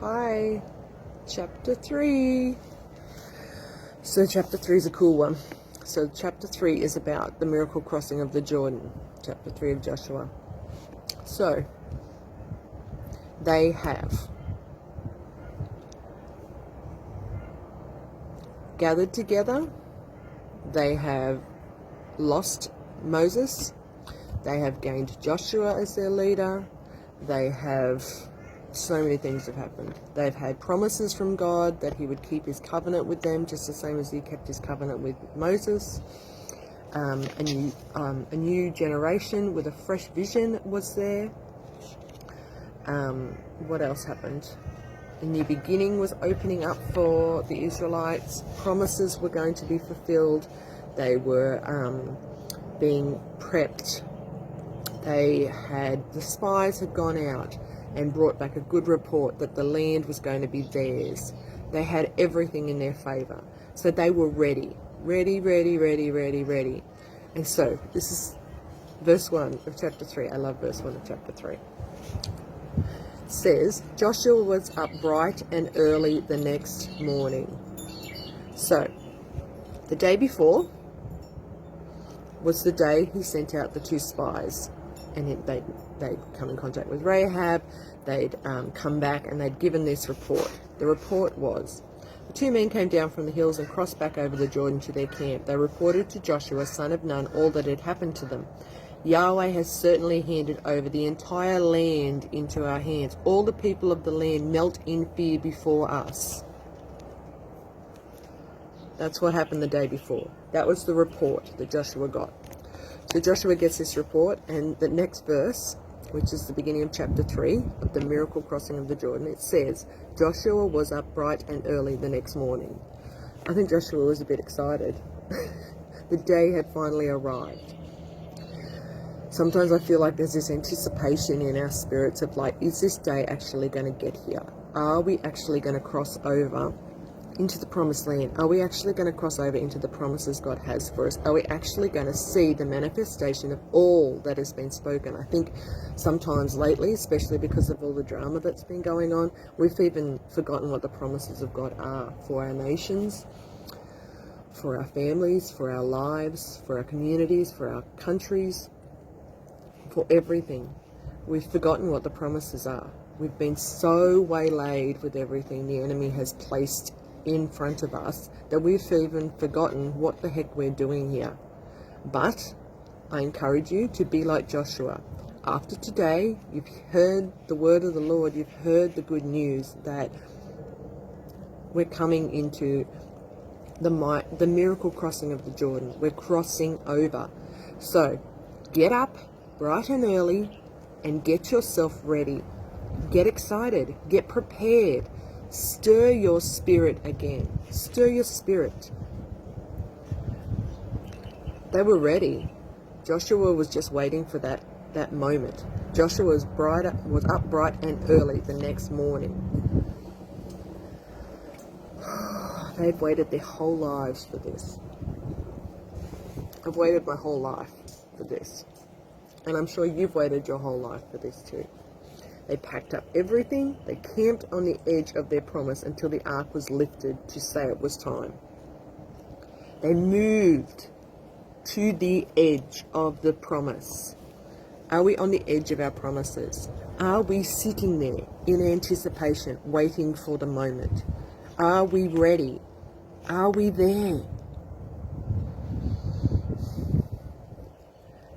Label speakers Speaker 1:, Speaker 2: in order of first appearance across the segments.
Speaker 1: Hi, chapter 3. So chapter 3 is a cool one. So chapter 3 is about the miracle crossing of the Jordan, chapter 3 of Joshua. So they have gathered together, they have lost Moses, they have gained Joshua as their leader, they have, so many things have happened. They've had promises from God that he would keep his covenant with them, just the same as he kept his covenant with Moses. A new generation with a fresh vision was there. What else happened? A new beginning was opening up for the Israelites. Promises were going to be fulfilled. They were being prepped. The spies had gone out and brought back a good report that the land was going to be theirs. They had everything in their favor. So they were ready. Ready. And so this is verse 1 of chapter 3. I love verse 1 of chapter 3. It says, Joshua was up bright and early the next morning. So the day before was the day he sent out the two spies. And they'd come in contact with Rahab, they'd come back and they'd given this report. The report was, the two men came down from the hills and crossed back over the Jordan to their camp. They reported to Joshua, son of Nun, all that had happened to them. Yahweh has certainly handed over the entire land into our hands. All the people of the land melt in fear before us. That's what happened the day before. That was the report that Joshua got. So Joshua gets this report, and the next verse, which is the beginning of chapter 3 of the miracle crossing of the Jordan, it says, Joshua was up bright and early the next morning. I think Joshua was a bit excited. The day had finally arrived. Sometimes I feel like there's this anticipation in our spirits of like, is this day actually going to get here? Are we actually going to cross over into the promised land? Are we actually going to cross over into the promises God has for us? Are we actually going to see the manifestation of all that has been spoken? I think sometimes lately, especially because of all the drama that's been going on, we've even forgotten what the promises of God are for our nations, for our families, for our lives, for our communities, for our countries, for everything. We've forgotten what the promises are. We've been so waylaid with everything the enemy has placed in front of us that we've even forgotten what the heck we're doing here. But I encourage you to be like Joshua. After today, you've heard the word of the Lord, you've heard the good news that we're coming into the miracle crossing of the Jordan. We're crossing over. So get up bright and early and get yourself ready. Get excited. Get prepared. Stir your spirit again. Stir your spirit. They were ready. Joshua was just waiting for that moment. Joshua was up bright and early the next morning. They've waited their whole lives for this. I've waited my whole life for this. And I'm sure you've waited your whole life for this too. They packed up everything. They camped on the edge of their promise until the ark was lifted to say it was time. They moved to the edge of the promise. Are we on the edge of our promises? Are we sitting there in anticipation, waiting for the moment? Are we ready? Are we there?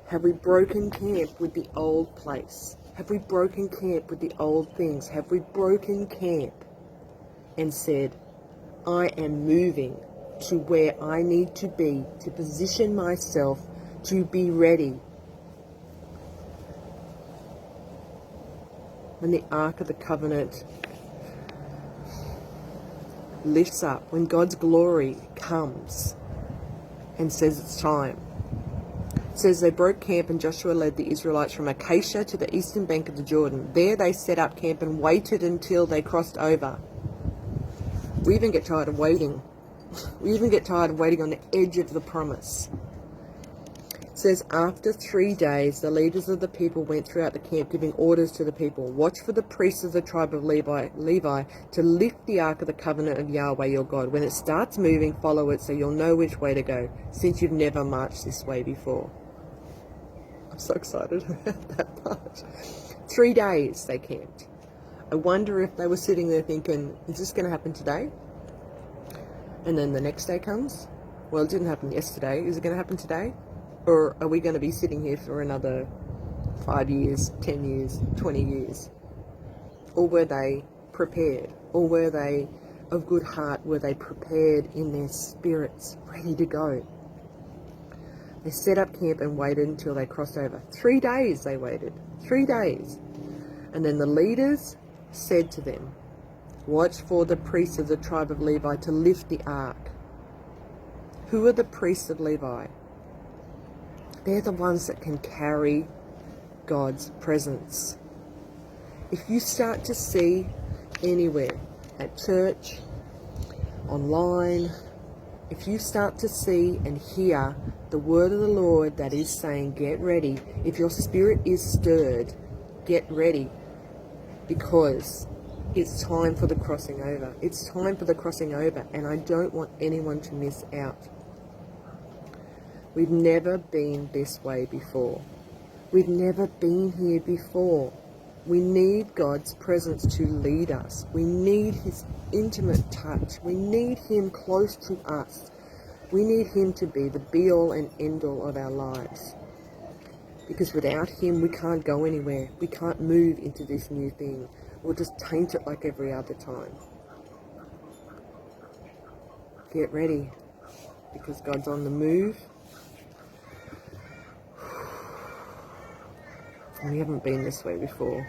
Speaker 1: Have we broken camp with the old place? Have we broken camp with the old things? Have we broken camp and said, I am moving to where I need to be to position myself to be ready when the Ark of the Covenant lifts up, when God's glory comes and says it's time? It says they broke camp and Joshua led the Israelites from Acacia to the eastern bank of the Jordan. There they set up camp and waited until they crossed over. We even get tired of waiting. We even get tired of waiting on the edge of the promise. It says, after 3 days, the leaders of the people went throughout the camp, giving orders to the people. Watch for the priests of the tribe of Levi to lift the ark of the covenant of Yahweh your God. When it starts moving, follow it so you'll know which way to go, since you've never marched this way before. I'm so excited about that part. 3 days they camped. I wonder if they were sitting there thinking, is this going to happen today? And then the next day comes. Well, it didn't happen yesterday. Is it going to happen today? Or are we going to be sitting here for another 5 years, 10 years, 20 years? Or were they prepared? Or were they of good heart? Were they prepared in their spirits, ready to go? They set up camp and waited until they crossed over. 3 days they waited. 3 days. And then the leaders said to them, watch for the priests of the tribe of Levi to lift the ark. Who are the priests of Levi? They're the ones that can carry God's presence. If you start to see anywhere, at church, online, if you start to see and hear the word of the Lord that is saying, get ready, if your spirit is stirred, get ready, because it's time for the crossing over. It's time for the crossing over, and I don't want anyone to miss out. We've never been this way before. We've never been here before. We need God's presence to lead us. We need his intimate touch. We need him close to us. We need him to be the be-all and end-all of our lives. Because without him, we can't go anywhere. We can't move into this new thing. We'll just taint it like every other time. Get ready, because God's on the move. We haven't been this way before.